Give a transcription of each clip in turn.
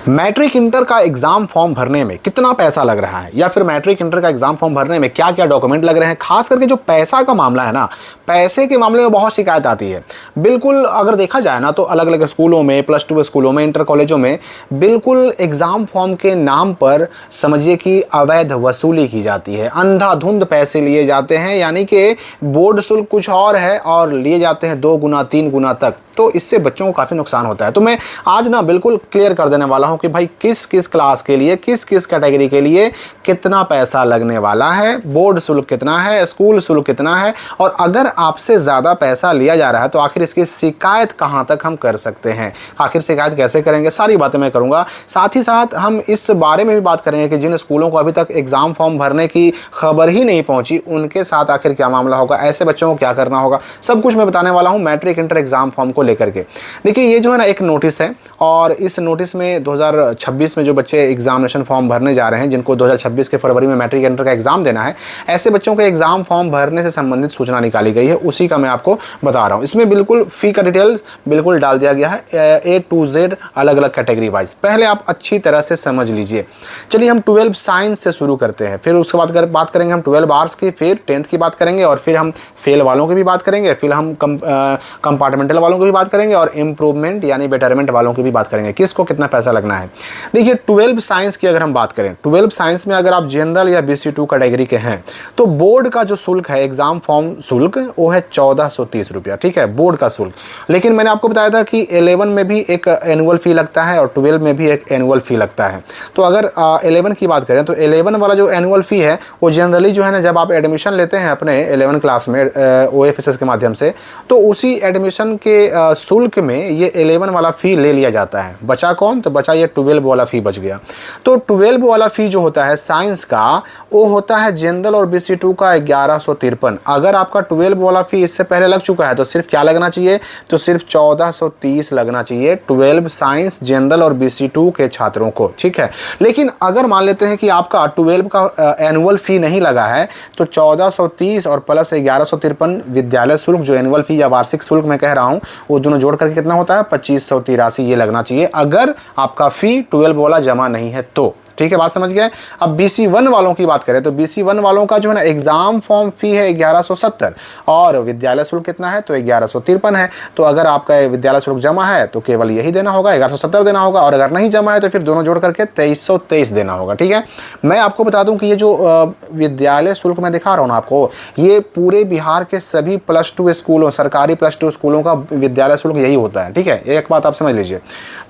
Matric inter का exam form भरने में कितना पैसा लग रहा है, या फिर मैट्रिक इंटर का एग्जाम फॉर्म भरने में क्या क्या डॉक्यूमेंट लग रहे हैं। खास करके जो पैसा का मामला है ना, पैसे के मामले में बहुत शिकायत आती है। बिल्कुल अगर देखा जाए ना तो अलग अलग स्कूलों में, +2 स्कूलों में, इंटर कॉलेजों में बिल्कुल एग्जाम फॉर्म के नाम पर समझिए कि अवैध वसूली की जाती है, अंधाधुंध पैसे लिए जाते हैं। यानी कि बोर्ड शुल्क कुछ और है और लिए जाते हैं 2 गुना 3 गुना तक। तो इससे बच्चों को काफ़ी नुकसान होता है। तो मैं आज ना बिल्कुल क्लियर कर देने वाला हूं कि भाई किस किस क्लास के लिए, किस किस कैटेगरी के लिए कितना पैसा लगने वाला है, बोर्ड शुल्क कितना है, स्कूल शुल्क कितना है, और अगर आपसे ज़्यादा पैसा लिया जा रहा है तो आखिर इसकी शिकायत कहां तक हम कर सकते हैं, आखिर शिकायत कैसे करेंगे, सारी बातें मैं करूंगा। साथ ही साथ हम इस बारे में भी बात करेंगे कि जिन स्कूलों को अभी तक एग्जाम फॉर्म भरने की खबर ही नहीं पहुंची, उनके साथ आखिर क्या मामला होगा, ऐसे बच्चों को क्या करना होगा, सब कुछ मैं बताने वाला हूं मैट्रिक इंटर एग्जाम फॉर्म को लेकर के। देखिए ये जो है ना एक नोटिस है, और इस नोटिस में 2026 में जो बच्चे एग्जामिनेशन फॉर्म भरने जा रहे हैं, जिनको 2026 के फरवरी में मैट्रिक इंटर का एग्जाम देना है, ऐसे बच्चों के एग्जाम फॉर्म भरने से संबंधित सूचना निकाली गई है, उसी का मैं आपको बता रहा हूं। इसमें बिल्कुल फी का डिटेल बिल्कुल डाल दिया गया है, A to Z अलग अलग कैटेगरी वाइज। पहले आप अच्छी तरह से समझ लीजिए। चलिए हम 12 साइंस से शुरू करते हैं, फिर उसके बाद बात करेंगे हम 12 आर्ट्स की, फिर 10th की बात करेंगे, और फिर हम फेल वालों की भी बात करेंगे, फिर हम कंपार्टमेंटल वालों की भी बात करेंगे, और इंप्रूवमेंट यानी बेटरमेंट वालों की भी बात करेंगे, किसको कितना पैसा लगना है। देखिए 12 साइंस की अगर हम बात करें, 12 साइंस में अगर आप जनरल या BC2 कैटेगरी के हैं तो बोर्ड का जो शुल्क है, एग्जाम फॉर्म शुल्क, वो है 1430 रुपया, ठीक है, बोर्ड का शुल्क। लेकिन मैंने आपको बताया था कि 11 में भी एक एनुअल फी लगता है और 12 में भी एक एनुअल फी लगता है। तो अगर 11 की बात करें तो 11 वाला जो एनुअल फी है वो जनरली जो है ना, जब आप एडमिशन लेते हैं अपने 11 क्लास में OFSS के माध्यम से, तो उसी एडमिशन के शुल्क में ये 11 वाला फी ले लिया जाता है। बचा कौन? तो बचा ये 12 वाला फी बच गया। तो 12 वाला फी जो होता है साइंस का, वो होता है जनरल और BC2 का 1153। अगर आपका 12 वाला फी इससे पहले लग चुका है तो सिर्फ क्या लगना चाहिए, तो सिर्फ 1430 लगना चाहिए 12 साइंस जनरल और BC2 के छात्रों को, ठीक है। लेकिन अगर मान लेते हैं कि आपका 12 का एनुअल फी नहीं लगा है, तो 1430 और प्लस 1153 विद्यालय शुल्क, जो एनुअल फी या वार्षिक शुल्क मैं कह रहा हूं, वो दोनों जोड़ करके कितना होता है, 2583 ये लगना चाहिए, अगर आपका फी 12 वाला जमा नहीं है तो। ठीक है, बात समझ गए। अब BC1 वालों की बात करें तो BC1 वालों का जो है ना एग्जाम फॉर्म फी है 1170, और विद्यालय शुल्क कितना है, तो 1153 है। तो अगर आपका विद्यालय शुल्क जमा है तो केवल यही देना होगा, 1170 देना होगा, और अगर नहीं जमा है तो फिर दोनों जोड़ करके 2323 देना होगा, ठीक है। मैं आपको बता दूं कि ये जो विद्यालय शुल्क मैं दिखा रहा हूँ ना आपको, ये पूरे बिहार के सभी +2 स्कूलों, सरकारी +2 स्कूलों का विद्यालय शुल्क यही होता है, ठीक है। एक बात आप समझ लीजिए।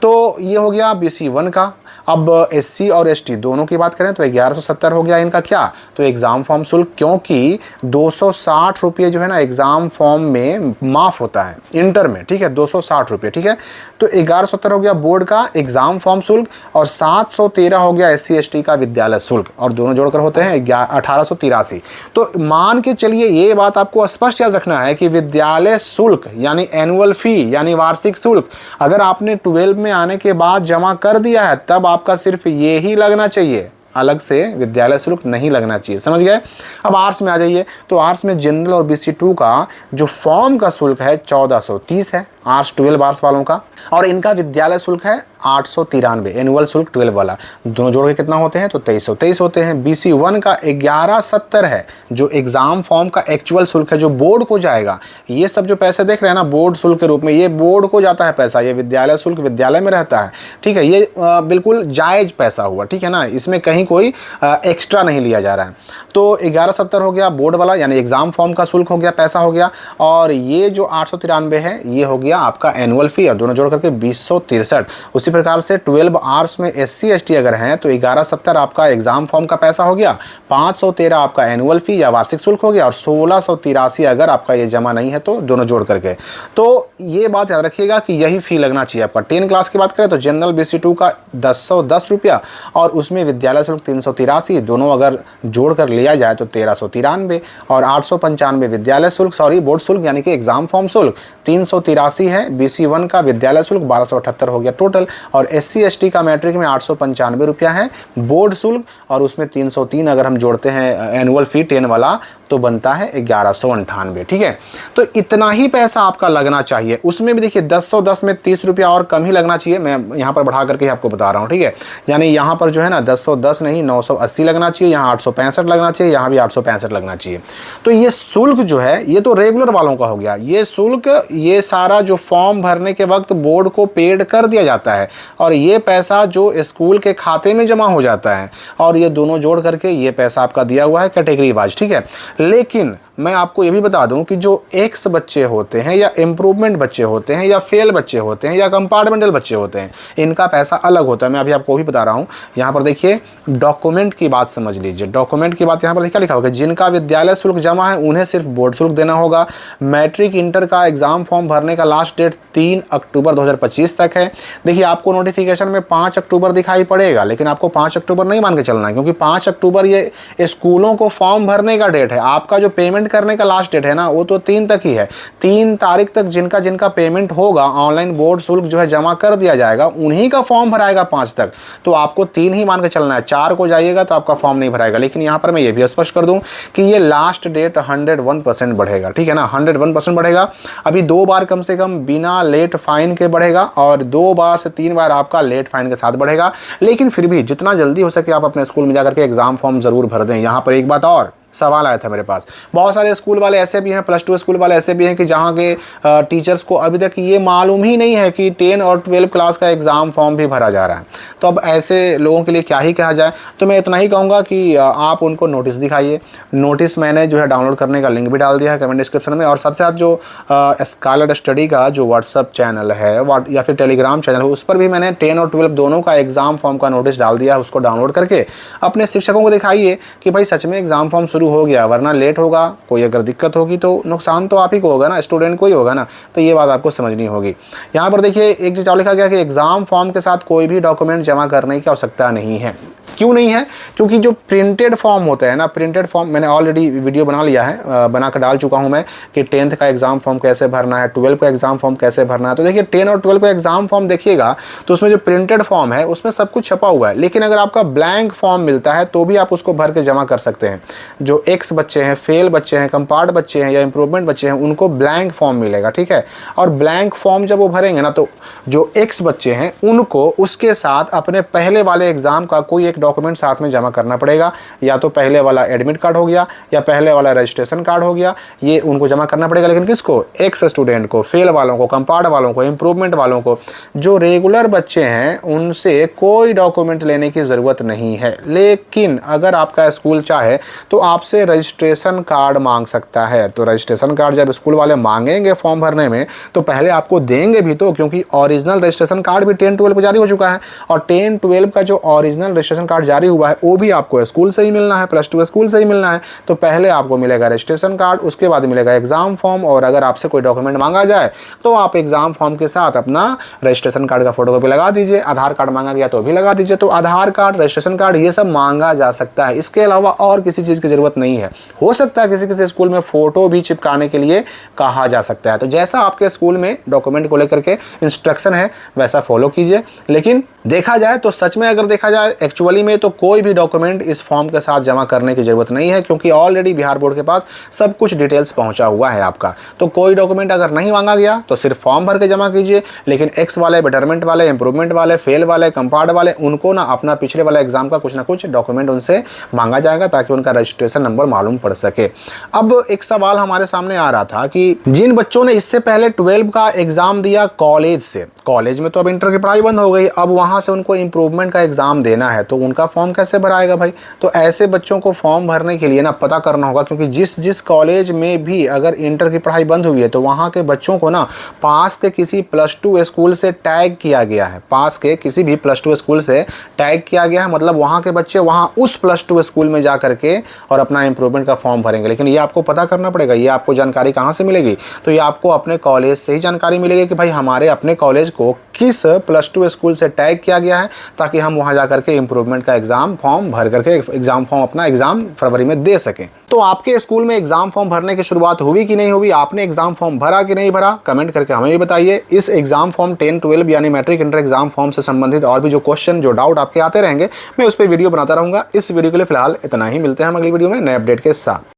तो ये हो गया BC1 का। अब SC और ST दोनों की बात करें तो 1170 हो गया इनका क्या, तो एग्जाम फॉर्म शुल्क, क्योंकि 260 रुपये जो है ना एग्जाम फॉर्म में माफ होता है इंटर में, ठीक है, 260 रुपये, ठीक है। तो 1170 हो गया बोर्ड का एग्जाम फॉर्म शुल्क, और 713 हो गया SC ST का विद्यालय शुल्क, और दोनों जोड़कर होते हैं 1883। तो मान के चलिए ये बात आपको स्पष्ट याद रखना है कि विद्यालय शुल्क यानी एनुअल फी यानी वार्षिक शुल्क अगर आपने 12 में आने के बाद जमा कर दिया है, तब आपका सिर्फ ये ही लगना चाहिए, अलग से विद्यालय शुल्क नहीं लगना चाहिए, समझ गए। अब आर्ट्स में आ जाइए, तो आर्ट्स में जनरल और BC2 का जो फॉर्म का शुल्क है 1430 है, आर्ट्स 12 आर्ट्स वालों का, और इनका विद्यालय शुल्क है 893, एनुअल शुल्क 12 वाला, दोनों जोड़ के कितना होते हैं, तो 2323 होते हैं। BC1 का 1170 है, जो एग्जाम फॉर्म का एक्चुअल शुल्क है, जो बोर्ड को जाएगा। ये सब जो पैसे देख रहे हैं ना बोर्ड शुल्क के रूप में, ये बोर्ड को जाता है पैसा, ये विद्यालय शुल्क विद्यालय में रहता है, ठीक है। ये बिल्कुल जायज पैसा हुआ, ठीक है ना, इसमें कहीं कोई एक्स्ट्रा नहीं लिया जा रहा है। तो 1170 हो गया बोर्ड वाला, यानी एग्जाम फॉर्म का शुल्क हो गया, पैसा हो गया, और ये जो 893 है ये हो गया आपका एनुअल फी, और दोनों जोड़ करके 2063। उसी प्रकार से 12 आर्ट्स में SC ST अगर हैं तो 1170 आपका एग्जाम फॉर्म का पैसा हो गया, 513 आपका एनुअल फी या वार्षिक शुल्क हो गया, और 1683 अगर आपका ये जमा नहीं है तो दोनों जोड़ करके। तो ये बात याद रखिएगा कि यही फी लगना चाहिए आपका। 10 क्लास की बात करें तो जनरल BC2 का 1010 रुपया, और उसमें विद्यालय शुल्क शुल्क 383, दोनों अगर जोड़ कर लिया जाए तो 1393, और 895 विद्यालय शुल्क, बोर्ड शुल्क यानी कि एग्जाम फॉर्म शुल्क 383 है। BC1 का विद्यालय शुल्क 1278 हो गया टोटल, और SC ST का मैट्रिक में 895 रुपया है बोर्ड शुल्क, और उसमें 303 अगर हम जोड़ते हैं एनुअल फी 10 वाला तो बनता है 1198। ठीक है, तो इतना ही पैसा आपका लगना चाहिए। उसमें भी देखिए 10 में 30 रुपया और कम ही लगना चाहिए, मैं यहाँ पर बढ़ा करके आपको बता रहा हूँ। ठीक है, यानी यहाँ पर जो है ना 10 नहीं 980 लगना चाहिए, यहाँ 865 लगना चाहिए, यहाँ भी 865 लगना चाहिए। तो ये शुल्क जो है ये तो रेगुलर वालों का हो गया। ये शुल्क ये सारा जो फॉर्म भरने के वक्त बोर्ड को पेड कर दिया जाता है, और ये पैसा जो स्कूल के खाते में जमा हो जाता है, और ये दोनों जोड़ करके ये पैसा आपका दिया हुआ है कैटेगरी वाइज। ठीक है, लेकिन मैं आपको ये भी बता दूं कि जो एक्स बच्चे होते हैं, या इम्प्रूवमेंट बच्चे होते हैं, या फेल बच्चे होते हैं, या कंपार्टमेंटल बच्चे होते हैं, इनका पैसा अलग होता है। मैं अभी आपको भी बता रहा हूं। यहाँ पर देखिए डॉक्यूमेंट की बात समझ लीजिए। डॉक्यूमेंट की बात यहाँ पर क्या लिखा होगा, जिनका विद्यालय शुल्क जमा है उन्हें सिर्फ बोर्ड शुल्क देना होगा। मैट्रिक इंटर का एग्जाम फॉर्म भरने का लास्ट डेट 3 अक्टूबर 2025 तक है। देखिए आपको नोटिफिकेशन में 5 अक्टूबर दिखाई पड़ेगा, लेकिन आपको 5 अक्टूबर नहीं मान के चलना है, क्योंकि 5 अक्टूबर ये स्कूलों को फॉर्म भरने का डेट है। आपका जो पेमेंट करने का लास्ट डेट है ना वो तो 3 तक ही है। 3 तारीख तक जिनका जिनका पेमेंट होगा, ऑनलाइन बोर्ड शुल्क जो है जमा कर दिया जाएगा, उन्हीं का फॉर्म भराएगा 5 तक। तो आपको 3 ही मान के चलना है। 4 को जाइएगा तो आपका फॉर्म नहीं भराएगा। लेकिन यहाँ पर मैं ये भी स्पष्ट कर दूं कि ये लास्ट डेट 101% बढ़ेगा। ठीक है ना, 101% बढ़ेगा। अभी 2 बार कम से कम बिना लेट फाइन के बढ़ेगा, और 2 बार से 3 बार आपका लेट फाइन के साथ बढ़ेगा। लेकिन फिर भी जितना जल्दी हो सके आप अपने स्कूल में जाकर के एग्जाम फॉर्म जरूर भर दें। यहाँ पर एक बात और सवाल आया था मेरे पास, बहुत सारे स्कूल वाले ऐसे भी हैं, +2 स्कूल वाले ऐसे भी हैं कि जहाँ के टीचर्स को अभी तक ये मालूम ही नहीं है कि 10 और 12 क्लास का एग्ज़ाम फॉर्म भी भरा जा रहा है। तो अब ऐसे लोगों के लिए क्या ही कहा जाए। तो मैं इतना ही कहूँगा कि आप उनको नोटिस दिखाइए। नोटिस मैंने जो है डाउनलोड करने का लिंक भी डाल दिया है कमेंट डिस्क्रिप्शन में, और साथ साथ जो स्कॉलर स्टडी का जो व्हाट्सअप चैनल है या फिर टेलीग्राम चैनल है, उस पर भी मैंने 10 और 12 दोनों का एग्ज़ाम फॉर्म का नोटिस डाल दिया है। उसको डाउनलोड करके अपने शिक्षकों को दिखाइए कि भाई सच में एग्ज़ाम फॉर्म हो गया, वरना लेट होगा, कोई अगर दिक्कत होगी तो नुकसान तो आप ही को होगा ना, स्टूडेंट को ही होगा ना। तो ये बात आपको समझनी होगी। यहाँ पर देखिए एक चीज़ और लिखा गया कि एग्जाम फॉर्म के साथ कोई भी डॉक्यूमेंट जमा करने की आवश्यकता नहीं है। क्यों नहीं है? क्योंकि जो प्रिंटेड फॉर्म होता है ना, प्रिंटेड फॉर्म मैंने ऑलरेडी वीडियो बना लिया है, बना कर डाल चुका हूं मैं कि 10th का एग्जाम फॉर्म कैसे भरना है, 12 का एग्जाम फॉर्म कैसे भरना है। तो देखिए 10 और 12 का एग्जाम फॉर्म देखिएगा तो उसमें जो प्रिंटेड फॉर्म है उसमें सब कुछ छपा हुआ है। लेकिन अगर आपका ब्लैंक फॉर्म मिलता है तो भी आप उसको भर के जमा कर सकते हैं। जो एक्स बच्चे हैं, फेल बच्चे हैं, कंपार्ट बच्चे हैं या इंप्रूवमेंट बच्चे हैं, उनको ब्लैंक फॉर्म मिलेगा। ठीक है, और ब्लैंक फॉर्म जब वो भरेंगे ना तो जो एक्स बच्चे हैं उनको उसके साथ अपने पहले वाले एग्जाम का कोई एक डॉक्यूमेंट साथ में जमा करना पड़ेगा। या तो पहले वाला एडमिट कार्ड हो गया या पहले वाला रजिस्ट्रेशन कार्ड हो गया, ये उनको जमा करना पड़ेगा। लेकिन किसको? एक्स स्टूडेंट को, फेल वालों को, कंपार्ट वालों को, इंप्रूवमेंट वालों को। जो रेगुलर बच्चे हैं उनसे कोई डॉक्यूमेंट लेने की ज़रूरत नहीं है। लेकिन अगर आपका स्कूल चाहे तो आपसे रजिस्ट्रेशन कार्ड मांग सकता है। तो रजिस्ट्रेशन कार्ड जब स्कूल वाले मांगेंगे फॉर्म भरने में तो पहले आपको देंगे भी तो, क्योंकि ओरिजिनल रजिस्ट्रेशन कार्ड भी 10-12 जारी हो चुका है, और 10-12 का जो ओरिजिनल रजिस्ट्रेशन कार्ड जारी हुआ है वो भी आपको स्कूल से ही मिलना है, +2 स्कूल से ही मिलना है। तो पहले आपको मिलेगा रजिस्ट्रेशन कार्ड, उसके बाद मिलेगा एग्जाम फॉर्म, और अगर आपसे कोई डॉक्यूमेंट मांगा जाए तो आप एग्जाम फॉर्म के साथ अपना रजिस्ट्रेशन कार्ड का फोटोकॉपी लगा दीजिए। आधार कार्ड मांगा गया तो भी लगा दीजिए। तो आधार कार्ड, रजिस्ट्रेशन कार्ड ये सब मांगा जा सकता है, इसके अलावा और किसी चीज़ की ज़रूरत नहीं है। हो सकता है किसी किसी स्कूल में फ़ोटो भी चिपकाने के लिए कहा जा सकता है। तो जैसा आपके स्कूल में डॉक्यूमेंट को लेकर के इंस्ट्रक्शन है वैसा फॉलो कीजिए। लेकिन देखा जाए तो सच में अगर देखा जाए एक्चुअली में तो कोई भी डॉक्यूमेंट इस फॉर्म के साथ जमा करने की ज़रूरत नहीं है, क्योंकि ऑलरेडी बिहार बोर्ड के पास सब कुछ डिटेल्स पहुंचा हुआ है आपका। तो कोई डॉक्यूमेंट अगर नहीं मांगा गया तो सिर्फ फॉर्म भर के जमा कीजिए। लेकिन एक्स वाले, बेटरमेंट वाले, इंप्रूवमेंट वाले, फेल वाले, कंपार्ट वाले, उनको ना अपना पिछले वाला एग्जाम का कुछ ना कुछ डॉक्यूमेंट उनसे मांगा जाएगा ताकि उनका रजिस्ट्रेशन नंबर मालूम पड़ सके। अब एक सवाल हमारे सामने आ रहा था कि जिन बच्चों ने इससे पहले 12 का एग्जाम दिया कॉलेज से, कॉलेज में तो अब इंटर की पढ़ाई बंद हो गई, अब वहां से उनको इंप्रूवमेंट का एग्जाम देना है तो उनका फॉर्म कैसे भराएगा भाई? तो ऐसे बच्चों को फॉर्म भरने के लिए ना पता करना होगा, क्योंकि जिस कॉलेज में भी अगर इंटर की पढ़ाई बंद हुई है तो वहाँ के बच्चों को ना पास के किसी +2 स्कूल से टैग किया गया है। पास के किसी भी +2 स्कूल से टैग किया गया है, मतलब वहाँ के बच्चे वहाँ उस +2 स्कूल में जा करके और अपना इंप्रूवमेंट का फॉर्म भरेंगे। लेकिन ये आपको पता करना पड़ेगा। ये आपको जानकारी कहाँ से मिलेगी? तो ये आपको अपने कॉलेज से ही जानकारी मिलेगी कि भाई हमारे अपने कॉलेज को किस +2 स्कूल से टैग किया गया है, ताकि हम वहाँ जा करके इंप्रूवमेंट गवर्नमेंट का एग्जाम फॉर्म भर करके एग्जाम फॉर्म अपना एग्जाम फरवरी में दे सकें। तो आपके स्कूल में एग्जाम फॉर्म भरने की शुरुआत हुई कि नहीं हुई, आपने एग्जाम फॉर्म भरा कि नहीं भरा, कमेंट करके हमें भी बताइए। इस एग्जाम फॉर्म 10 12 यानी मैट्रिक इंटर एग्जाम फॉर्म से संबंधित और भी जो क्वेश्चन जो डाउट आपके आते रहेंगे मैं उस पर वीडियो बनाता रहूंगा। इस वीडियो के लिए फिलहाल इतना ही, मिलते हैं हम अगली वीडियो में नए अपडेट के साथ।